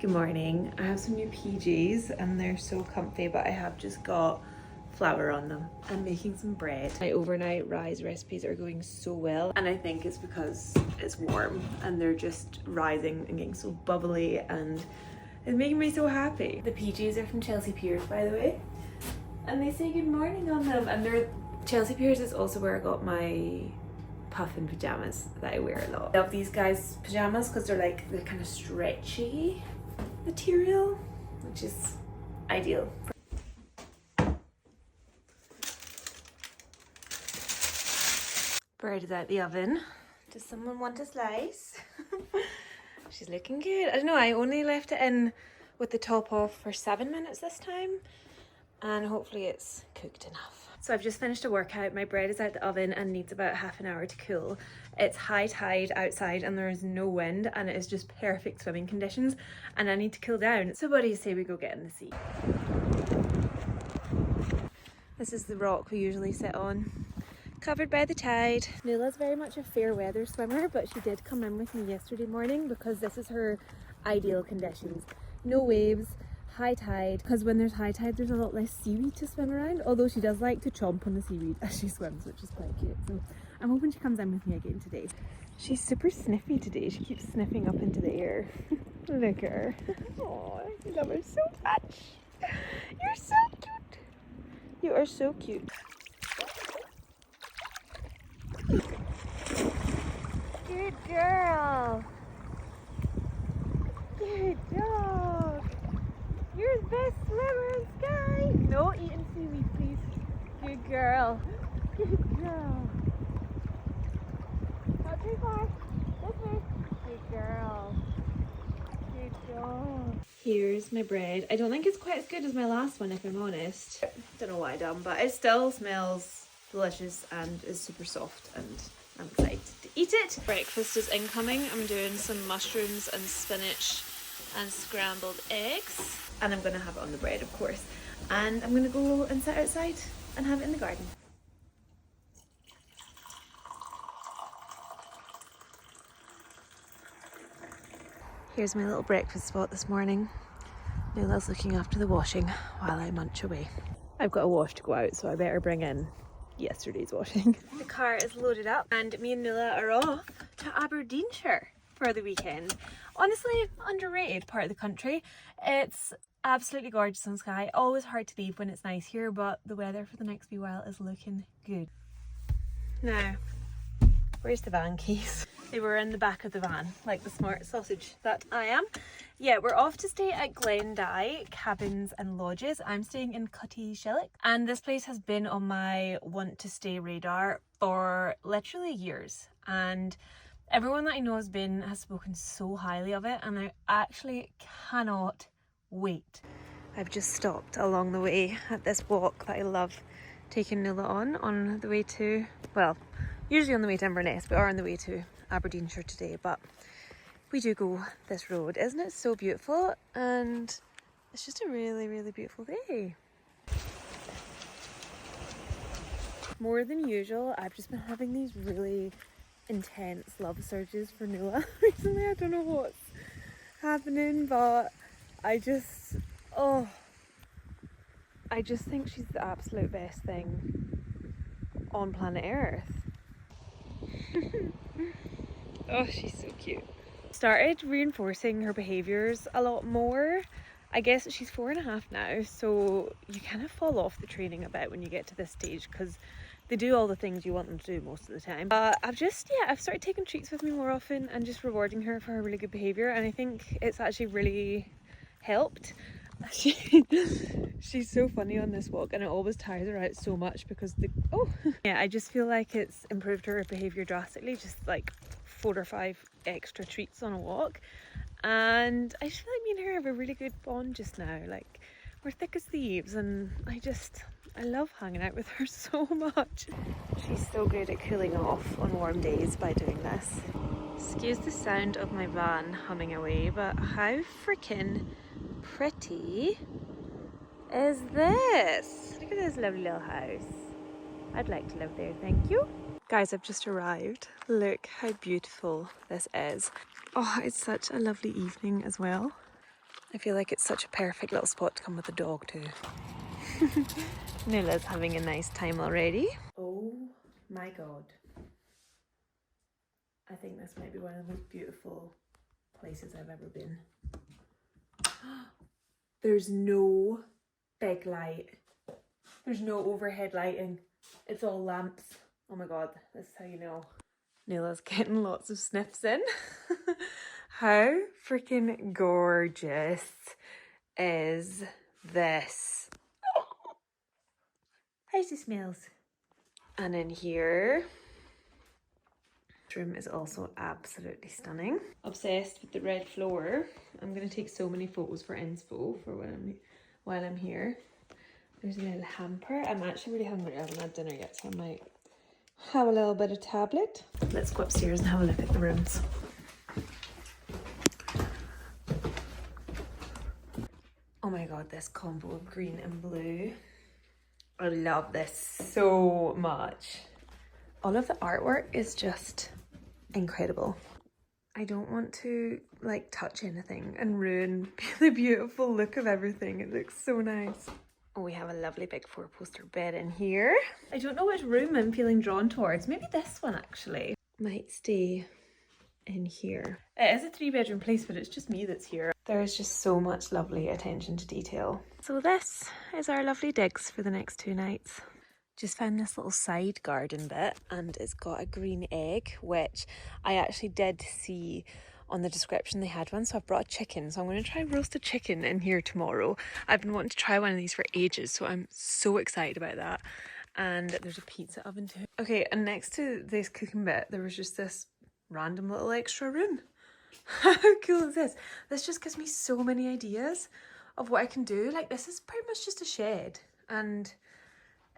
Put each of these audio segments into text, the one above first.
Good morning. I have some new PJs and they're so comfy, but I have just got flour on them. I'm making some bread. My overnight rise recipes are going so well, and I think it's because it's warm and they're just rising and getting so bubbly, and it's making me so happy. The PJs are from Chelsea Piers, by the way, and they say good morning on them, and they're Chelsea Piers is also where I got my puffin pajamas that I wear a lot. I love these guys' pajamas because they're kind of stretchy material, which is ideal. Bread is out the oven. Does someone want a slice? She's looking good. I don't know, I only left it in with the top off for 7 minutes this time, and hopefully it's cooked enough. So I've just finished a workout. My bread is out the oven and needs about half an hour to cool. It's high tide outside and there is no wind, and it is just perfect swimming conditions, and I need to cool down. So what do you say we go get in the sea? This is the rock we usually sit on, covered by the tide. Nula's very much a fair weather swimmer, but she did come in with me yesterday morning because this is her ideal conditions. No waves, high tide, because when there's high tide there's a lot less seaweed to swim around, although she does like to chomp on the seaweed as she swims, which is quite cute. So I'm hoping she comes in with me again today. She's super sniffy today. She keeps sniffing up into the air. Look at her. Oh, I love her so much. You're so cute. You are so cute. Good girl. Good dog. You're the best swimmer in Skye. No eating seaweed, please. Good girl. Good girl. Not too far. This way. Good girl. Good dog. Here's my bread. I don't think it's quite as good as my last one, if I'm honest. Don't know what I done, but it still smells delicious and is super soft, and I'm excited to eat it. Breakfast is incoming. I'm doing some mushrooms and spinach and scrambled eggs, and I'm gonna have it on the bread, of course, and I'm gonna go and sit outside and have it in the garden. Here's my little breakfast spot this morning. Nula's looking after the washing while I munch away. I've got a wash to go out, so I better bring in yesterday's washing. The car is loaded up and me and Nula are off to Aberdeenshire for the weekend. Honestly, underrated part of the country. It's absolutely gorgeous in Skye. Always hard to leave when it's nice here, but the weather for the next wee while is looking good. Now, where's the van keys? They were in the back of the van, like the smart sausage that I am. Yeah, we're off to stay at Glen Dye Cabins and Lodges. I'm staying in Cuttieshillock, and this place has been on my want to stay radar for literally years, and everyone that I know has spoken so highly of it, and I actually cannot wait. I've just stopped along the way at this walk that I love taking Nula on the way to, well, usually on the way to Inverness. We are on the way to Aberdeenshire today, but we do go this road. Isn't it so beautiful? And it's just a really, really beautiful day. More than usual, I've just been having these really intense love surges for Nula recently. I don't know what's happening, but I just think she's the absolute best thing on planet Earth. Oh, she's so cute. Started reinforcing her behaviours a lot more. I guess she's 4.5 now, so you kind of fall off the training a bit when you get to this stage, because they do all the things you want them to do most of the time. I've started taking treats with me more often and just rewarding her for her really good behaviour, and I think it's actually really helped. She's so funny on this walk, and it always tires her out so much because yeah, I just feel like it's improved her behaviour drastically, just like 4 or 5 extra treats on a walk, and I just feel like me and her have a really good bond just now. Like, we're thick as thieves, and I love hanging out with her so much. She's so good at cooling off on warm days by doing this. Excuse the sound of my van humming away, but how freaking pretty is this? Look at this lovely little house. I'd like to live there, thank you. Guys, I've just arrived. Look how beautiful this is. Oh, it's such a lovely evening as well. I feel like it's such a perfect little spot to come with a dog too. Nula's having a nice time already. Oh my god. I think this might be one of the most beautiful places I've ever been. There's no big light. There's no overhead lighting. It's all lamps. Oh my god, this is how you know. Nula's getting lots of sniffs in. How freaking gorgeous is this? How's the smells? And in here, this room is also absolutely stunning. Obsessed with the red floor. I'm gonna take so many photos for inspo for while I'm here. There's a little hamper. I'm actually really hungry. I haven't had dinner yet, so I might have a little bit of tablet. Let's go upstairs and have a look at the rooms. Oh my god, this combo of green and blue. I love this so much. All of the artwork is just incredible. I don't want to like touch anything and ruin the beautiful look of everything. It looks so nice. Oh, we have a lovely big 4-poster bed in here. I don't know which room I'm feeling drawn towards. Maybe this one actually. Might stay in here. It is a 3-bedroom place, but it's just me that's here. There is just so much lovely attention to detail. So this is our lovely digs for the next 2 nights. Just found this little side garden bit, and it's got a green egg, which I actually did see on the description they had one, so I've brought a chicken. So I'm going to try roast a chicken in here tomorrow. I've been wanting to try one of these for ages, so I'm so excited about that. And there's a pizza oven too. Okay, and next to this cooking bit, there was just this random little extra room. How cool is this? This just gives me so many ideas of what I can do. Like, this is pretty much just a shed, and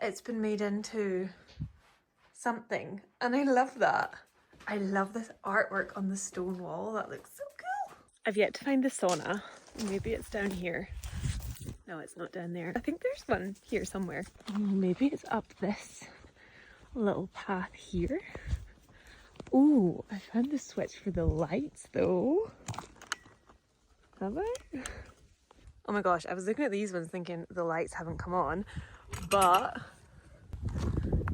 it's been made into something, and I love that. I love this artwork on the stone wall. That looks so cool. I've yet to find the sauna. Maybe it's down here. No, it's not down there. I think there's one here somewhere. Oh, maybe it's up this little path here. Oh, I found the switch for the lights though. Have I? Oh my gosh, I was looking at these ones thinking the lights haven't come on, but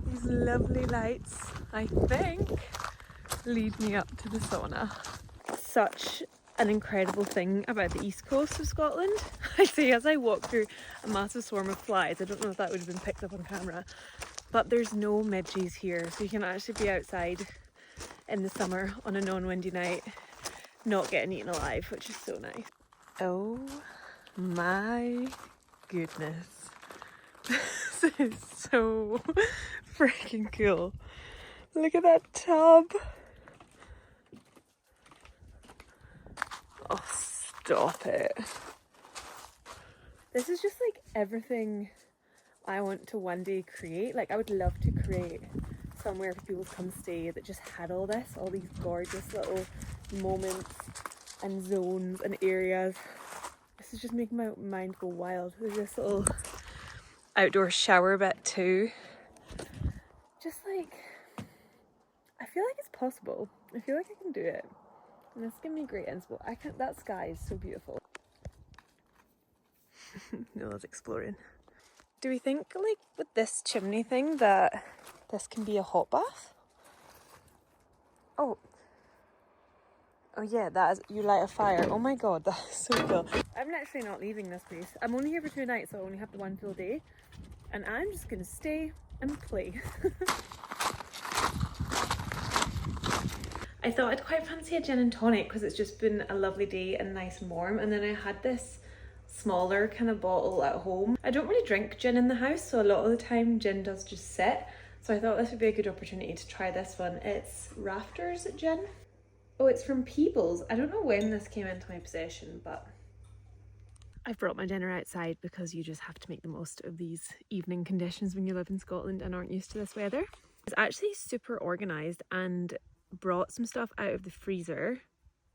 these lovely lights, I think, lead me up to the sauna. Such an incredible thing about the east coast of Scotland. I say as I walk through a massive swarm of flies, I don't know if that would have been picked up on camera, but there's no midges here, so you can actually be outside in the summer on a non-windy night not getting eaten alive, which is so nice. Oh my goodness. This is so freaking cool. Look at that tub. Oh, stop it. This is just like everything I want to one day create. Like, I would love to create somewhere for people to come stay that just had all this, all these gorgeous little moments and zones and areas. This is just making my mind go wild. There's this little outdoor shower bit too. Just like, I feel like it's possible. I feel like I can do it. And it's giving me great inspo. That sky is so beautiful. Nula's exploring. Do we think, like, with this chimney thing that this can be a hot bath? Oh yeah, that is, you light a fire. Oh my god, that is so cool. I'm actually not leaving this place. I'm only here for 2 nights, so I only have the 1 full day. And I'm just gonna stay and play. I thought I'd quite fancy a gin and tonic because it's just been a lovely day and nice and warm. And then I had this smaller kind of bottle at home. I don't really drink gin in the house, so a lot of the time gin does just sit. So I thought this would be a good opportunity to try this one. It's Rafters Gin. Oh, it's from Peebles. I don't know when this came into my possession, but I've brought my dinner outside because you just have to make the most of these evening conditions when you live in Scotland and aren't used to this weather. It's actually super organised and brought some stuff out of the freezer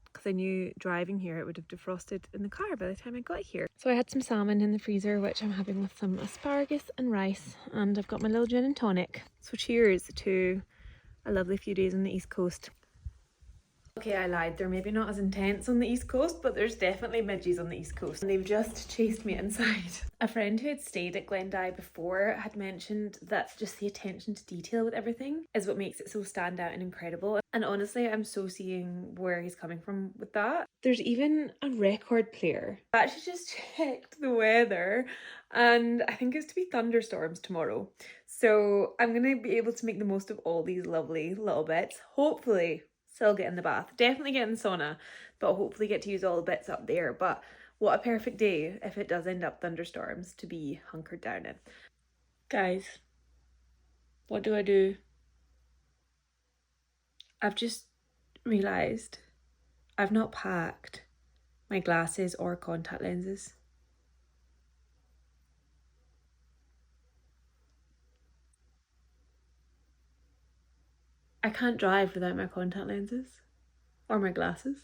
because I knew driving here it would have defrosted in the car by the time I got here. So I had some salmon in the freezer, which I'm having with some asparagus and rice, and I've got my little gin and tonic. So cheers to a lovely few days on the east coast. Okay, I lied. They're maybe not as intense on the East Coast, but there's definitely midges on the East Coast. And they've just chased me inside. A friend who had stayed at Glen Dye before had mentioned that just the attention to detail with everything is what makes it so stand out and incredible. And honestly, I'm so seeing where he's coming from with that. There's even a record player. I actually just checked the weather and I think it's to be thunderstorms tomorrow. So I'm going to be able to make the most of all these lovely little bits. Hopefully still get in the bath, definitely get in the sauna, but hopefully get to use all the bits up there. But what a perfect day if it does end up thunderstorms to be hunkered down in. Guys, what do I do? I've just realised I've not packed my glasses or contact lenses. I can't drive without my contact lenses or my glasses.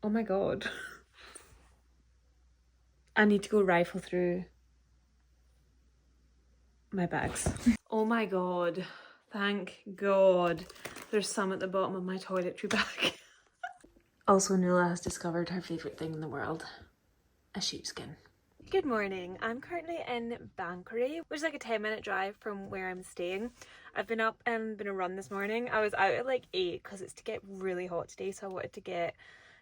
Oh my god. I need to go rifle through my bags. Oh my god. Thank god. There's some at the bottom of my toiletry bag. Also, Nula has discovered her favourite thing in the world, a sheepskin. Good morning. I'm currently in Banchory, which is like a 10-minute drive from where I'm staying. I've been up and been a run this morning. I was out at like 8 because it's to get really hot today, so I wanted to get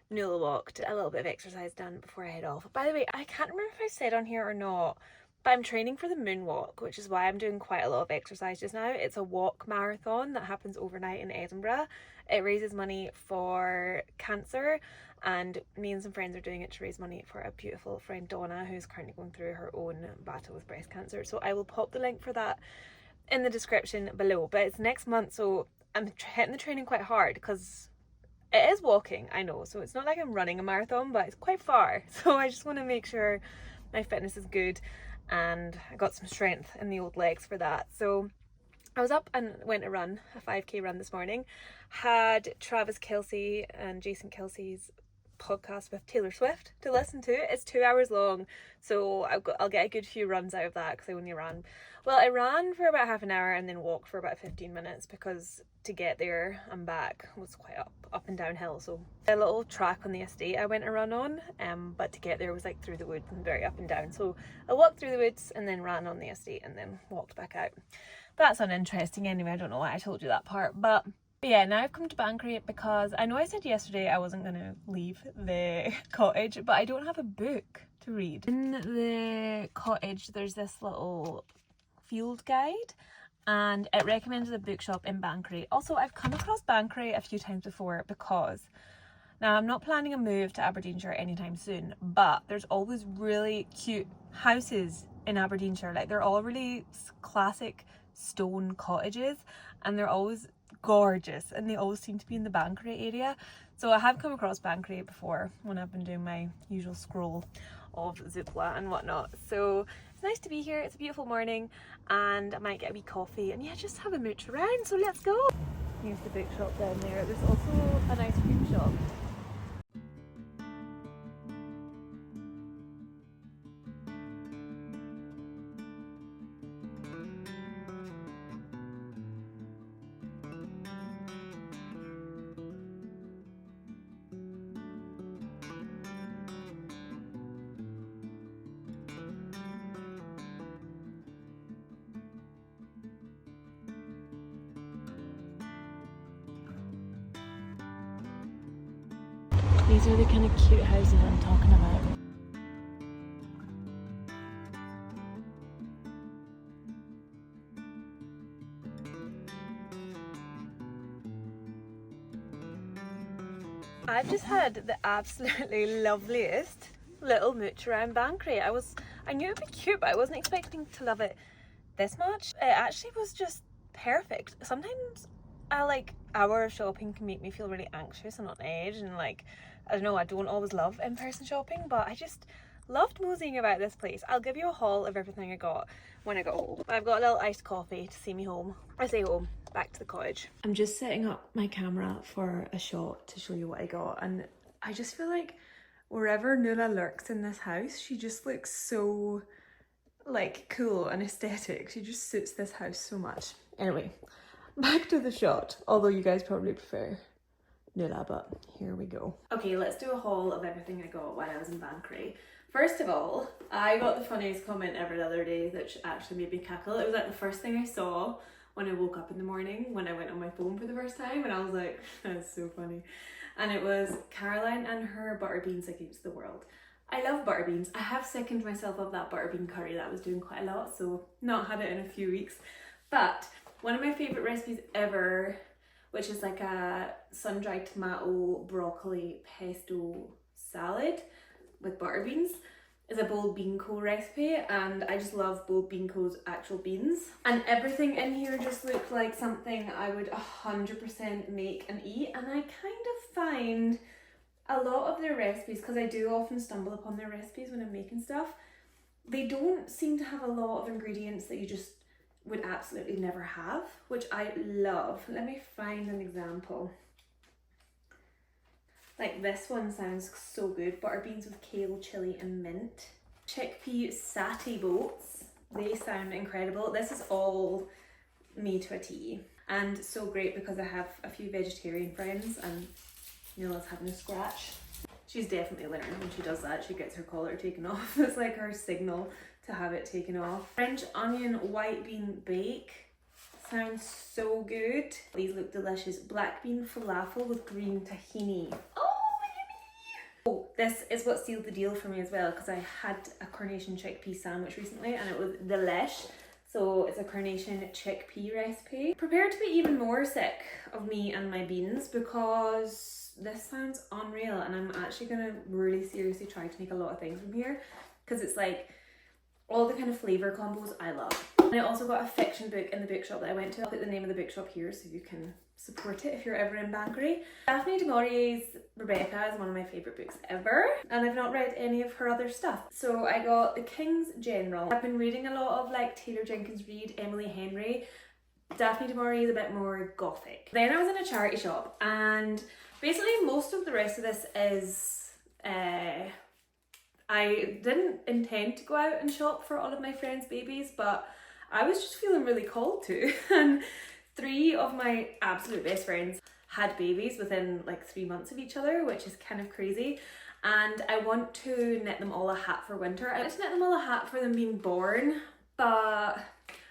Nula walked, a little bit of exercise done before I head off. By the way, I can't remember if I said on here or not, but I'm training for the moonwalk, which is why I'm doing quite a lot of exercise just now. It's a walk marathon that happens overnight in Edinburgh. It raises money for cancer, and me and some friends are doing it to raise money for a beautiful friend Donna who's currently going through her own battle with breast cancer. So I will pop the link for that in the description below. But it's next month, so I'm hitting the training quite hard because it is walking, I know, so it's not like I'm running a marathon, but it's quite far. So I just want to make sure my fitness is good and I got some strength in the old legs for that. So I was up and went to run, a 5k run this morning. Had Travis Kelce and Jason Kelce's podcast with Taylor Swift to listen to. It's 2 hours long, so I'll get a good few runs out of that because I only ran, well, I ran for about half an hour and then walked for about 15 minutes because to get there and back was quite up and downhill. So a little track on the estate I went to run on, but to get there was like through the woods and very up and down. So I walked through the woods and then ran on the estate and then walked back out. That's uninteresting anyway. I don't know why I told you that part, but yeah, now I've come to Banchory because I know I said yesterday I wasn't going to leave the cottage, but I don't have a book to read. In the cottage there's this little field guide and it recommended a bookshop in Banchory. Also, I've come across Banchory a few times before because now I'm not planning a move to Aberdeenshire anytime soon, but there's always really cute houses in Aberdeenshire. Like they're all really classic stone cottages and they're always gorgeous and they always seem to be in the Banchory area. So I have come across Banchory before when I've been doing my usual scroll of Zoopla and whatnot. So it's nice to be here. It's a beautiful morning and I might get a wee coffee and yeah, just have a mooch around. So let's go. Here's the bookshop down there. There's also an ice cream shop. These are the kind of cute houses I'm talking about. I've just had the absolutely loveliest little mooch around Banchory. I knew it'd be cute, but I wasn't expecting to love it this much. It actually was just perfect. Sometimes hour of shopping can make me feel really anxious and on edge, and like, I don't know, I don't always love in-person shopping, but I just loved moseying about this place. I'll give you a haul of everything I got when I got home. I've got a little iced coffee to see me home. I say home, back to the cottage. I'm just setting up my camera for a shot to show you what I got, and I just feel like wherever Nula lurks in this house, she just looks so like cool and aesthetic. She just suits this house so much. Anyway, back to the shot, although you guys probably prefer Nula, but here we go. Okay, let's do a haul of everything I got while I was in Banchory. First of all, I got the funniest comment ever the other day that actually made me cackle. It was like the first thing I saw when I woke up in the morning when I went on my phone for the first time, and I was like, that's so funny. And it was Caroline and her butter beans against the world. I love butter beans. I have sickened myself of that butter bean curry that I was doing quite a lot, so not had it in a few weeks. But one of my favourite recipes ever, which is like a sun-dried tomato broccoli pesto salad with butter beans, is a boiled bean co recipe, and I just love boiled bean co's actual beans. And everything in here just looked like something I would 100% make and eat, and I kind of find a lot of their recipes, because I do often stumble upon their recipes when I'm making stuff, they don't seem to have a lot of ingredients that you just would absolutely never have, which I love. Let me find an example. Like this one sounds so good. Butter beans with kale, chilli and mint. Chickpea satay boats. They sound incredible. This is all me to a T. And so great because I have a few vegetarian friends and Nula's having a scratch. She's definitely learned when she does that. She gets her collar taken off. It's like her signal to have it taken off. French onion white bean bake. Sounds so good. These look delicious. Black bean falafel with green tahini. Oh, this is what sealed the deal for me as well, because I had a carnation chickpea sandwich recently and it was delish. So it's a carnation chickpea recipe. Prepare to be even more sick of me and my beans, because this sounds unreal, and I'm actually gonna really seriously try to make a lot of things from here, because it's like all the kind of flavour combos I love. And I also got a fiction book in the bookshop that I went to. I'll put the name of the bookshop here so you can support it if you're ever in Banchory. Daphne du Maurier's Rebecca is one of my favourite books ever, and I've not read any of her other stuff. So I got The King's General. I've been reading a lot of like Taylor Jenkins Reid, Emily Henry. Daphne du Maurier is a bit more gothic. Then I was in a charity shop, and basically most of the rest of this is I didn't intend to go out and shop for all of my friends' babies, but I was just feeling really called to. And 3 of my absolute best friends had babies within like 3 months of each other, which is kind of crazy. And I want to knit them all a hat for winter. I want to knit them all a hat for them being born, but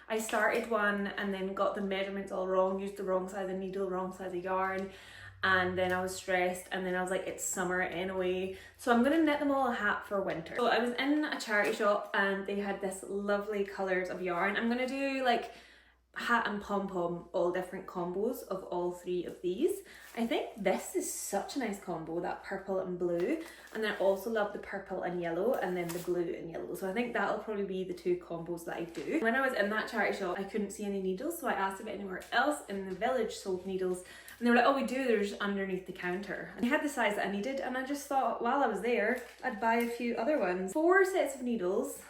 I started one and then got the measurements all wrong, used the wrong size of needle, wrong size of yarn, and then I was stressed, and then I was like, it's summer anyway, so I'm gonna knit them all a hat for winter. So I was in a charity shop and they had this lovely colours of yarn. I'm gonna do like hat and pom-pom, all different combos of all 3 of these. I think this is such a nice combo, that purple and blue, and then I also love the purple and yellow and then the blue and yellow, so I think that'll probably be the 2 combos that I do. When I was in that charity shop I couldn't see any needles, so I asked if anywhere else in the village sold needles, and they were like, oh we do, they're just underneath the counter. And they had the size that I needed, and I just thought while I was there I'd buy a few other ones. 4 sets of needles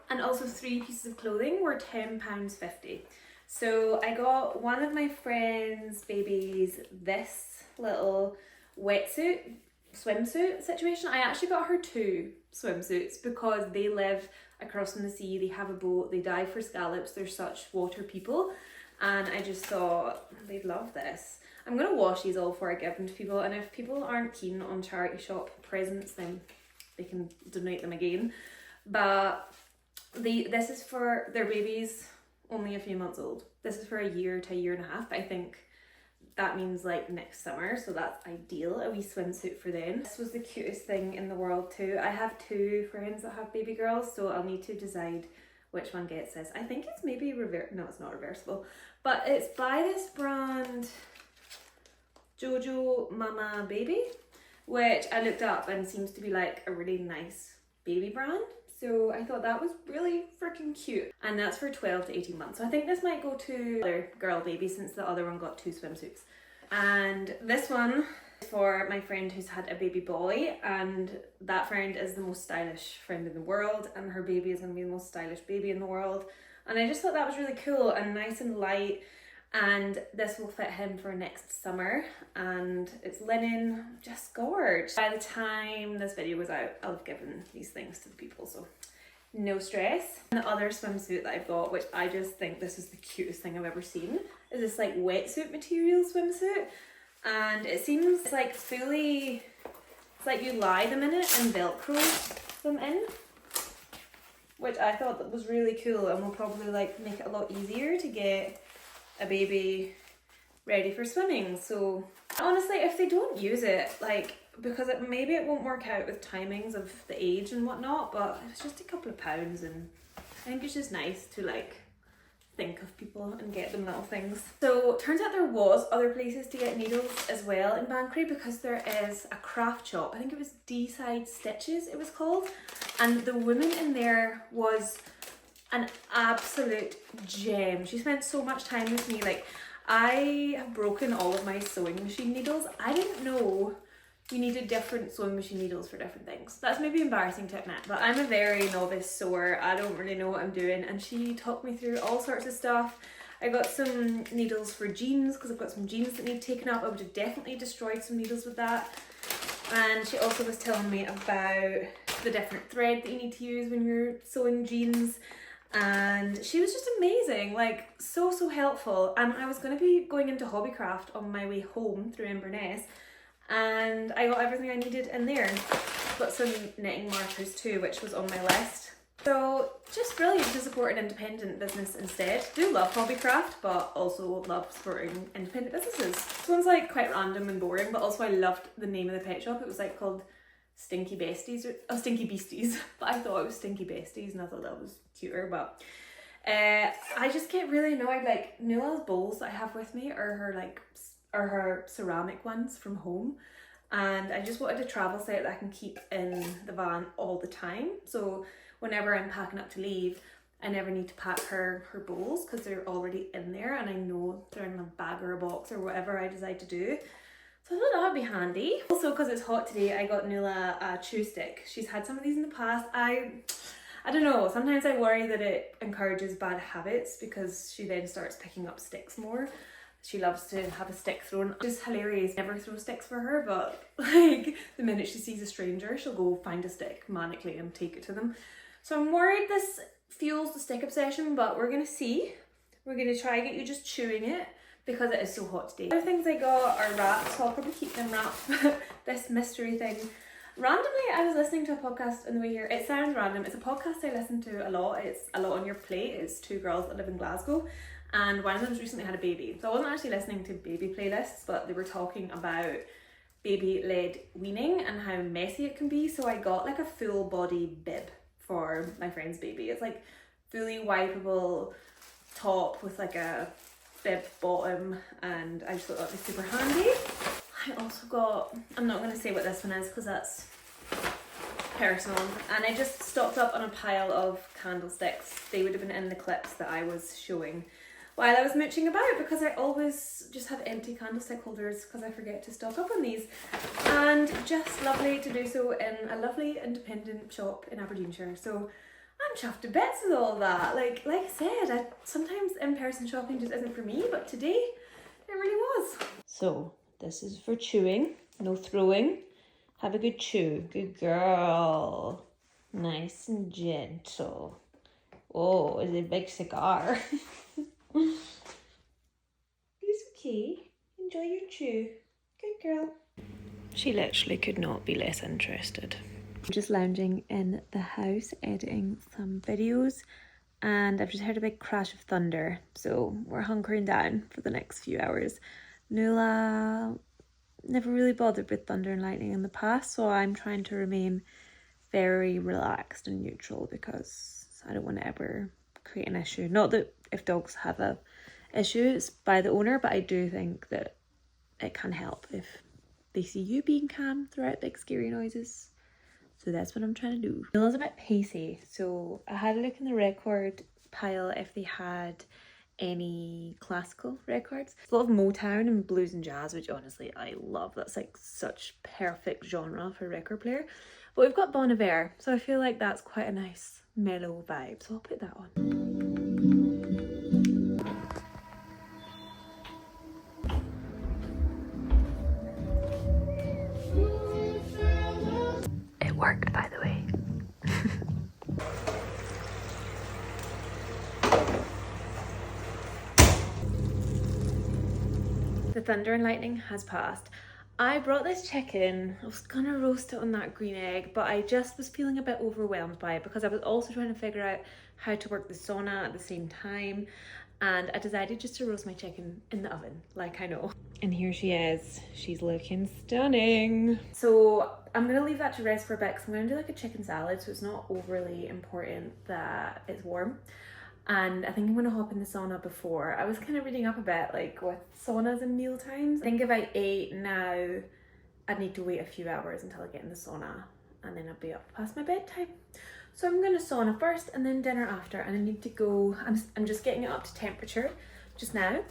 and also 3 pieces of clothing were £10.50. So I got one of my friend's babies this little wetsuit, swimsuit situation. I actually got her 2 swimsuits because they live across from the sea, they have a boat, they dive for scallops, they're such water people, and I just thought they'd love this. I'm going to wash these all before I give them to people, and if people aren't keen on charity shop presents then they can donate them again. But this is for their babies only a few months old. This is for a year to a year and a half, but I think that means like next summer, so that's ideal, a wee swimsuit for them. This was the cutest thing in the world too. I have 2 friends that have baby girls, so I'll need to decide which one gets this. I think it's maybe no, it's not reversible, but it's by this brand Jojo Mama Baby, which I looked up and seems to be like a really nice baby brand. So I thought that was really freaking cute, and that's for 12 to 18 months. So I think this might go to other girl baby since the other one got 2 swimsuits. And this one is for my friend who's had a baby boy, and that friend is the most stylish friend in the world, and her baby is going to be the most stylish baby in the world. And I just thought that was really cool and nice and light, and this will fit him for next summer, and it's linen, just gorge. By the time this video was out, I'll have given these things to the people, so no stress. And the other swimsuit that I've got, which I just think this is the cutest thing I've ever seen, is this like wetsuit material swimsuit. And it seems like fully, it's like you lie them in it and Velcro them in, which I thought that was really cool and will probably like make it a lot easier to get a baby ready for swimming. So honestly, if they don't use it, like, because maybe it won't work out with timings of the age and whatnot, but it's just a couple of pounds, and I think it's just nice to like think of people and get them little things. So turns out there was other places to get needles as well in Banchory, because there is a craft shop. I think it was D-Side Stitches it was called, and the woman in there was an absolute gem. She spent so much time with me. Like, I have broken all of my sewing machine needles. I didn't know you needed different sewing machine needles for different things. That's maybe embarrassing to admit, but I'm a very novice sewer. I don't really know what I'm doing, and she talked me through all sorts of stuff. I got some needles for jeans, because I've got some jeans that need taken up. I would have definitely destroyed some needles with that. And she also was telling me about the different thread that you need to use when you're sewing jeans. And she was just amazing, like so helpful. And I was going to be going into Hobbycraft on my way home through Inverness, and I got everything I needed in there. Got some knitting markers too, which was on my list. So just brilliant to support an independent business instead. Do love Hobbycraft, but also love supporting independent businesses. This one's like quite random and boring, but also I loved the name of the pet shop. It was like called Stinky Besties, or Stinky Beasties, but I thought it was Stinky Besties and I thought that was cuter. But I just get really annoyed. Like, Nula's bowls that I have with me are her ceramic ones from home, and I just wanted a travel set that I can keep in the van all the time, so whenever I'm packing up to leave, I never need to pack her bowls, because they're already in there and I know they're in a bag or a box or whatever I decide to do. So I thought that would be handy. Also, because it's hot today, I got Nula a chew stick. She's had some of these in the past. I don't know, sometimes I worry that it encourages bad habits, because she then starts picking up sticks more. She loves to have a stick thrown. Just hilarious. Never throw sticks for her, but like the minute she sees a stranger, she'll go find a stick manically and take it to them. So I'm worried this fuels the stick obsession, but we're gonna see. We're gonna try and get you just chewing it, because it is so hot today. Other things I got are wrapped, so I'll probably keep them wrapped. This mystery thing. Randomly, I was listening to a podcast on the way here. It sounds random. It's a podcast I listen to a lot. It's A Lot on Your Plate. It's two girls that live in Glasgow, and one of them's recently had a baby. So I wasn't actually listening to baby playlists, but they were talking about baby-led weaning and how messy it can be. So I got like a full body bib for my friend's baby. It's like fully wipeable top with like a bib bottom, and I just thought that was super handy. I also got, I'm not going to say what this one is because that's personal, and I just stocked up on a pile of candlesticks. They would have been in the clips that I was showing while I was mooching about, because I always just have empty candlestick holders because I forget to stock up on these, and just lovely to do so in a lovely independent shop in Aberdeenshire. So I'm chuffed to bits with all that. Like I said, sometimes in-person shopping just isn't for me, but today it really was. So this is for chewing, no throwing. Have a good chew. Good girl. Nice and gentle. Oh, it's a big cigar. It's okay. Enjoy your chew. Good girl. She literally could not be less interested. I'm just lounging in the house, editing some videos, and I've just heard a big crash of thunder, so we're hunkering down for the next few hours. Nula never really bothered with thunder and lightning in the past, so I'm trying to remain very relaxed and neutral, because I don't want to ever create an issue. Not that if dogs have a issue, it's by the owner, but I do think that it can help if they see you being calm throughout big scary noises. So that's what I'm trying to do. Nula's a bit pacey, so I had a look in the record pile if they had any classical records. A lot of Motown and blues and jazz, which honestly I love. That's like such perfect genre for a record player. But we've got Bon Iver, so I feel like that's quite a nice mellow vibe, so I'll put that on. It worked, by the way. thunder and lightning has passed. I brought this chicken. I was gonna roast it on that green egg, but I just was feeling a bit overwhelmed by it because I was also trying to figure out how to work the sauna at the same time, and I decided just to roast my chicken in the oven, like I know. And here she is. She's looking stunning. So I'm gonna leave that to rest for a bit because I'm gonna do like a chicken salad, so it's not overly important that it's warm. And I think I'm gonna hop in the sauna before. I was kind of reading up a bit like with saunas and meal times. I think if I ate now, I'd need to wait a few hours until I get in the sauna, and then I'd be up past my bedtime. So I'm gonna sauna first and then dinner after, and I need to go, I'm just getting it up to temperature just now.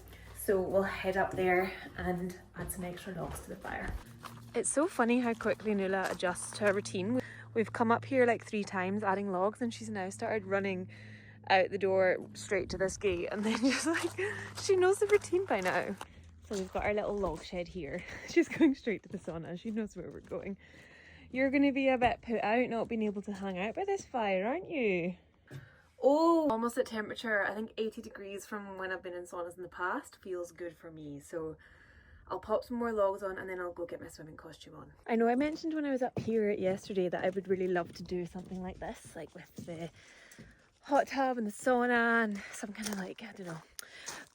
So we'll head up there and add some extra logs to the fire. It's so funny how quickly Nula adjusts to her routine. We've come up here like 3 times adding logs, and she's now started running out the door straight to this gate, and then just like she knows the routine by now. So we've got our little log shed here. She's going straight to the sauna. She knows where we're going. You're going to be a bit put out not being able to hang out by this fire, aren't you? Oh, almost at temperature. I think 80 degrees from when I've been in saunas in the past feels good for me. So I'll pop some more logs on and then I'll go get my swimming costume on. I know I mentioned when I was up here yesterday that I would really love to do something like this, like with the hot tub and the sauna and some kind of like, I don't know.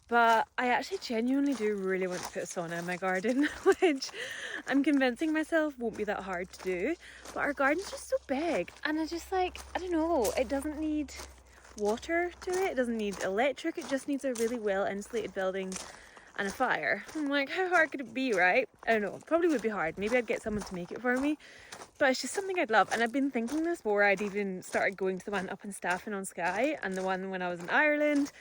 But I actually genuinely do really want to put a sauna in my garden, which I'm convincing myself won't be that hard to do. But our garden's just so big, and I just like, I don't know, it doesn't need water to it, it doesn't need electric, it just needs a really well insulated building and a fire. I'm like, how hard could it be, right? I don't know, it probably would be hard. Maybe I'd get someone to make it for me, but it's just something I'd love. And I've been thinking this before I'd even started going to the one up in Staffin on Skye and the one when I was in Ireland.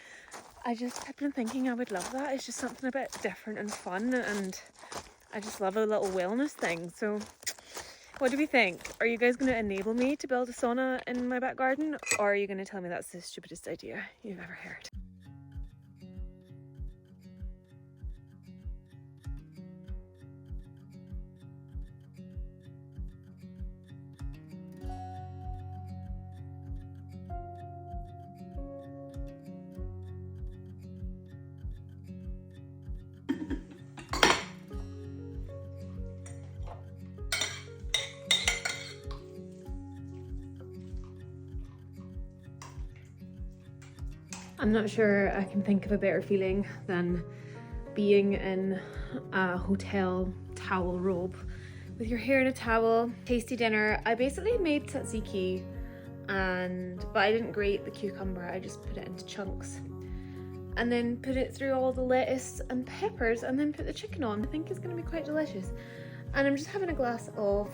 I've been thinking I would love that. It's just something a bit different and fun, and I just love a little wellness thing. So what do we think? Are you guys going to enable me to build a sauna in my back garden, or are you going to tell me that's the stupidest idea you've ever heard? I'm not sure I can think of a better feeling than being in a hotel towel robe with your hair in a towel. Tasty dinner. I basically made tzatziki, but I didn't grate the cucumber, I just put it into chunks and then put it through all the lettuce and peppers and then put the chicken on. I think it's going to be quite delicious. And I'm just having a glass of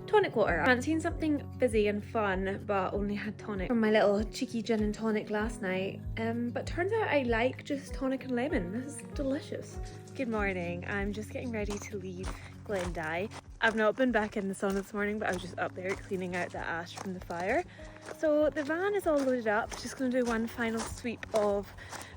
tonic water. I'm fancying something fizzy and fun, but only had tonic from my little cheeky gin and tonic last night. But turns out I like just tonic and lemon. This is delicious. Good morning. I'm just getting ready to leave Glen Dye. I've not been back in the sauna this morning, but I was just up there cleaning out the ash from the fire. So the van is all loaded up. Just going to do one final sweep of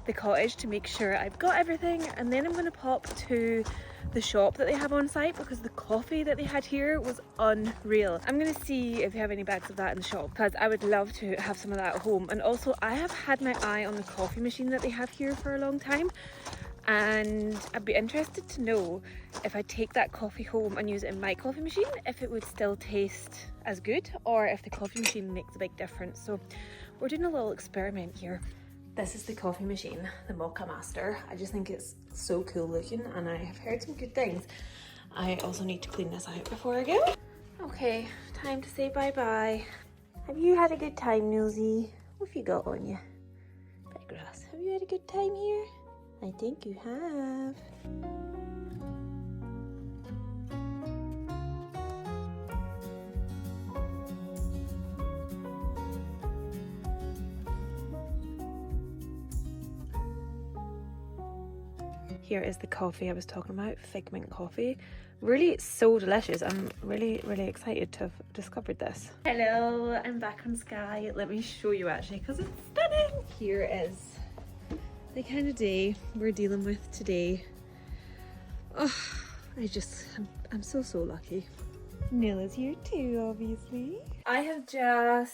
the cottage to make sure I've got everything, and then I'm going to pop to the shop that they have on site because the coffee that they had here was unreal. I'm going to see if they have any bags of that in the shop because I would love to have some of that at home. And also I have had my eye on the coffee machine that they have here for a long time, and I'd be interested to know if I take that coffee home and use it in my coffee machine, if it would still taste as good or if the coffee machine makes a big difference. So we're doing a little experiment here. This is the coffee machine, the Mocha Master. I just think it's so cool looking and I have heard some good things. I also need to clean this out before I go. Okay, time to say bye-bye. Have you had a good time, Nilsy? What have you got on you? Bit of grass. Have you had a good time here? I think you have. Here is the coffee I was talking about, Figment coffee. Really so delicious. I'm really excited to have discovered this. Hello, I'm back on Skye. Let me show you actually because it's stunning. Here is the kind of day we're dealing with today. Oh, I'm so lucky. Nila's here too, obviously. I've had a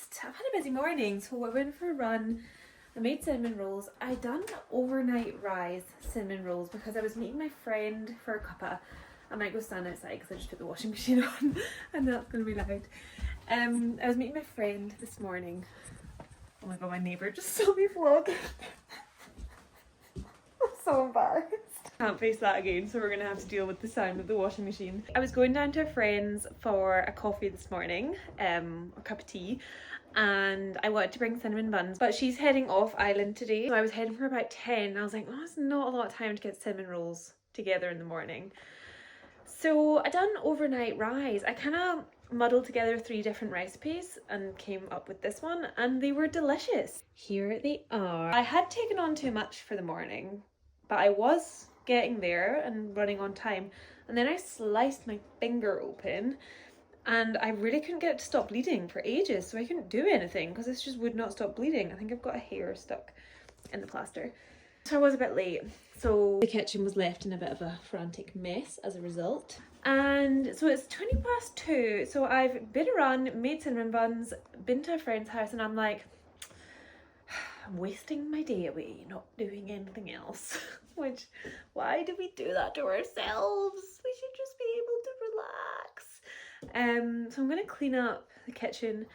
busy morning, so I went for a run I made cinnamon rolls. I done overnight rise cinnamon rolls because I was meeting my friend for a cuppa. I might go stand outside because I just put the washing machine on and that's going to be loud. I was meeting my friend this morning. Oh my god, my neighbour just saw me vlogging. I'm so embarrassed. Can't face that again, so we're gonna have to deal with the sound of the washing machine. I was going down to a friend's for a coffee this morning, a cup of tea, and I wanted to bring cinnamon buns, but she's heading off island today, so I was heading for about 10. I was like, oh, it's not a lot of time to get cinnamon rolls together in the morning. So I done overnight rise. I kind of muddled together 3 different recipes and came up with this one, and they were delicious. Here they are. I had taken on too much for the morning, but I was getting there and running on time, and then I sliced my finger open and I really couldn't get it to stop bleeding for ages, so I couldn't do anything because this just would not stop bleeding. I think I've got a hair stuck in the plaster. So I was a bit late, so the kitchen was left in a bit of a frantic mess as a result. And so it's 2:20, so I've been around, made cinnamon buns, been to a friend's house, and I'm like, I'm wasting my day away not doing anything else. Which, why do we do that to ourselves? We should just be able to relax. So I'm gonna clean up the kitchen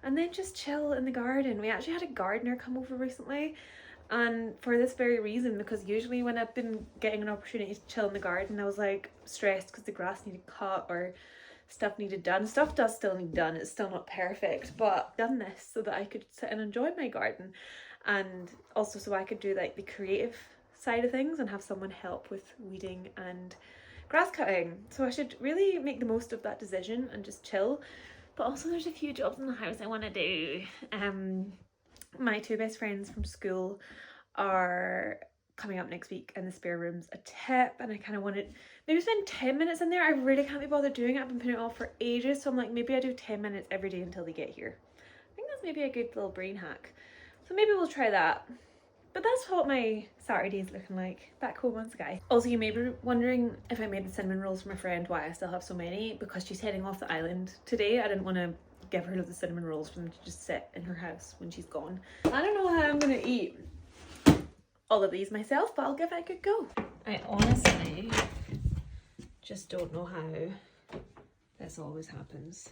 and then just chill in the garden. We actually had a gardener come over recently, and for this very reason, because usually when I've been getting an opportunity to chill in the garden, I was like stressed because the grass needed cut or stuff needed done. Stuff does still need done, it's still not perfect, but I've done this so that I could sit and enjoy my garden, and also so I could do like the creative side of things and have someone help with weeding and grass cutting. So I should really make the most of that decision and just chill. But also there's a few jobs in the house I want to do. My 2 best friends from school are coming up next week and the spare room's a tip, and I kind of wanted maybe spend 10 minutes in there. I really can't be bothered doing it. I've been putting it off for ages, so I'm like, maybe I do 10 minutes every day until they get here. I think that's maybe a good little brain hack. So maybe we'll try that. But that's what my Saturday is looking like back home on Skye. Also, you may be wondering if I made the cinnamon rolls for my friend, why I still have so many, because she's heading off the island today. I didn't want to give her loads of cinnamon rolls for them to just sit in her house when she's gone. I don't know how I'm going to eat all of these myself, but I'll give it a good go. I honestly just don't know how this always happens.